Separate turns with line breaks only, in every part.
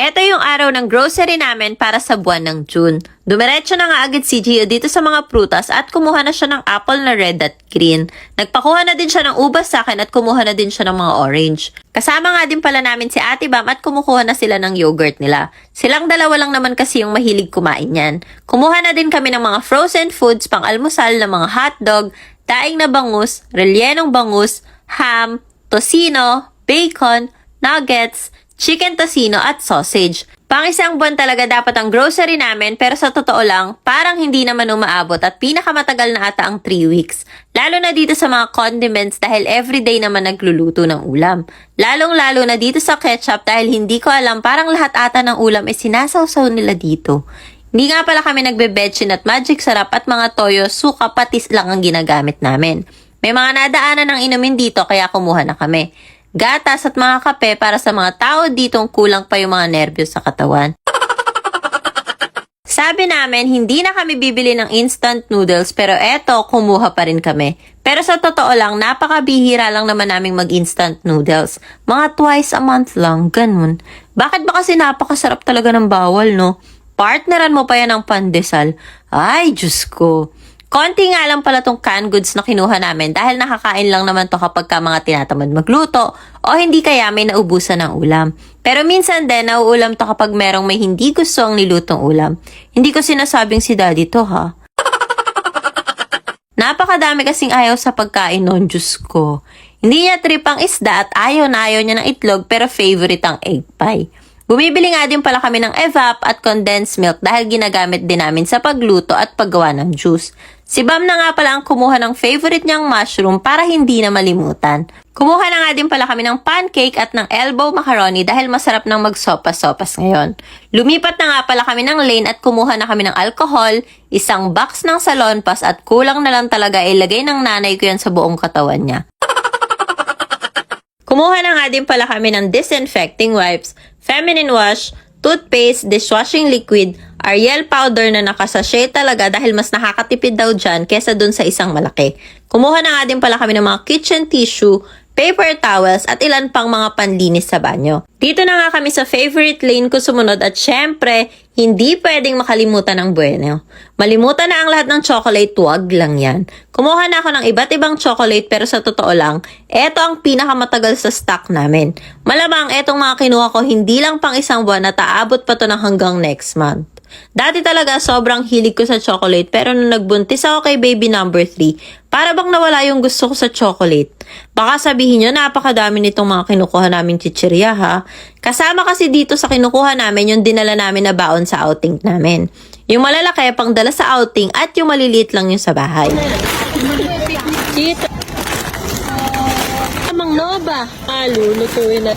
Eto yung araw ng grocery namin para sa buwan ng June. Dumiretso na nga agad si Gio dito sa mga prutas at kumuha na siya ng apple na red at green. Nagpakuha na din siya ng ubas sa akin at kumuha na din siya ng mga orange. Kasama nga din pala namin si Ate Bam at kumukuha na sila ng yogurt nila. Silang dalawa lang naman kasi yung mahilig kumain yan. Kumuha na din kami ng mga frozen foods pang almusal na mga hotdog, daing na bangus, rellenong bangus, ham, tocino, bacon, nuggets, chicken tocino at sausage. Pang isang buwan talaga dapat ang grocery namin pero sa totoo lang, parang hindi naman umaabot at pinakamatagal na ata ang 3 weeks. Lalo na dito sa mga condiments dahil everyday naman nagluluto ng ulam. Lalong-lalo na dito sa ketchup dahil hindi ko alam parang lahat ata ng ulam ay sinasawsaw nila dito. Hindi nga pala kami nagbe-betchin at magic sarap at mga toyo, suka, patis lang ang ginagamit namin. May mga nadaanan ng inumin dito kaya kumuha na kami. Gatas at mga kape para sa mga tao ditong kulang pa yung mga nerbiyos sa katawan. Sabi namin, hindi na kami bibili ng instant noodles pero eto, kumuha pa rin kami. Pero sa totoo lang, napakabihira lang naman naming mag-instant noodles. Mga twice a month lang, ganun. Bakit ba kasi napakasarap talaga ng bawal, no? Partneran mo pa yan ng pandesal. Ay, Diyos ko. Konti nga lang pala tong canned goods na kinuha namin dahil nakakain lang naman to kapag ka mga tinatamad magluto o hindi kaya may naubusan ng ulam. Pero minsan din nauulam to kapag merong may hindi gusto ang nilutong ulam. Hindi ko sinasabing si daddy to ha. Napakadami kasing ayaw sa pagkain nun, Diyos ko. Hindi niya trip ang isda at ayaw na ayaw niya ng itlog pero favorite ang egg pie. Bumibili nga din pala kami ng evap at condensed milk dahil ginagamit din namin sa pagluto at paggawa ng juice. Si Bam na nga pala ang kumuha ng favorite niyang mushroom para hindi na malimutan. Kumuha na nga din pala kami ng pancake at ng elbow macaroni dahil masarap nang magsopas-sopas ngayon. Lumipat na nga pala kami ng lane at kumuha na kami ng alcohol, isang box ng salon pass at kulang na lang talaga ilagay ng nanay ko yan sa buong katawan niya. Kumuha na nga din pala kami ng disinfecting wipes, feminine wash, toothpaste, dishwashing liquid, Ariel powder na nakasachet talaga dahil mas nakakatipid daw dyan kesa dun sa isang malaki. Kumuha na nga din pala kami ng mga kitchen tissue, paper towels at ilan pang mga panlinis sa banyo. Dito na nga kami sa favorite lane ko sumunod at syempre, hindi pwedeng makalimutan ng bueno. Malimutan na ang lahat ng chocolate, wag lang yan. Kumuha na ako ng iba't ibang chocolate pero sa totoo lang, eto ang pinakamatagal sa stock namin. Malamang etong mga kinuha ko hindi lang pang isang buwan at aabot pa to ng hanggang next month. Dati talaga sobrang hilig ko sa chocolate pero nung nagbuntis ako kay baby number 3, para bang nawala yung gusto ko sa chocolate. Baka sabihin nyo napakadami nitong mga kinukuha naming chichirya ha. Kasama kasi dito sa kinukuha namin yung dinala namin na baon sa outing namin. Yung malalaki pang dala sa outing at yung maliliit lang yung sa bahay. Kita. Amang Nova. Lutuin na.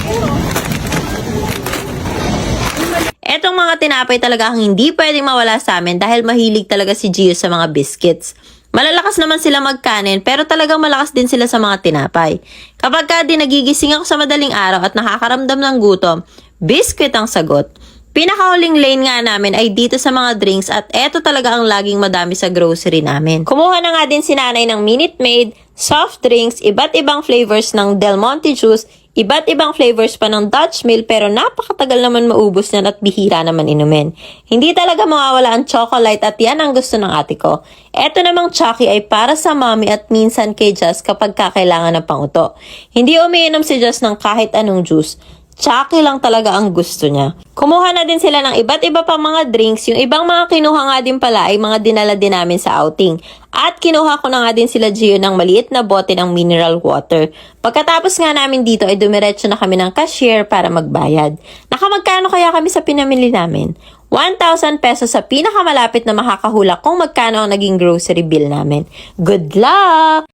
Etong mga tinapay talaga ang hindi pwedeng mawala sa amin dahil mahilig talaga si Gio sa mga biscuits. Malalakas naman sila magkanin pero talagang malakas din sila sa mga tinapay. Kapag ka din nagigising ako sa madaling araw at nakakaramdam ng gutom, biscuit ang sagot. Pinakahuling lane nga namin ay dito sa mga drinks at eto talaga ang laging madami sa grocery namin. Kumuha na nga din si nanay ng Minute Maid, soft drinks, iba't ibang flavors ng Del Monte juice, iba't ibang flavors pa ng Dutch Mill pero napakatagal naman maubos na at bihira naman inumin. Hindi talaga mawawala ang chocolate at yan ang gusto ng ate ko. Eto namang Chucky ay para sa mommy at minsan kay Jess kapag kakailangan ng panguto. Hindi umiinom si Jess ng kahit anong juice. Chucky lang talaga ang gusto niya. Kumuha na din sila ng iba't iba pang mga drinks. Yung ibang mga kinuha nga din pala ay mga dinala din namin sa outing. At kinuha ko na nga din sila Gio ng maliit na bote ng mineral water. Pagkatapos nga namin dito ay dumiretso na kami ng cashier para magbayad. Nakamagkano kaya kami sa pinamili namin? 1,000 pesos sa pinakamalapit na makakahula kung magkano ang naging grocery bill namin. Good luck!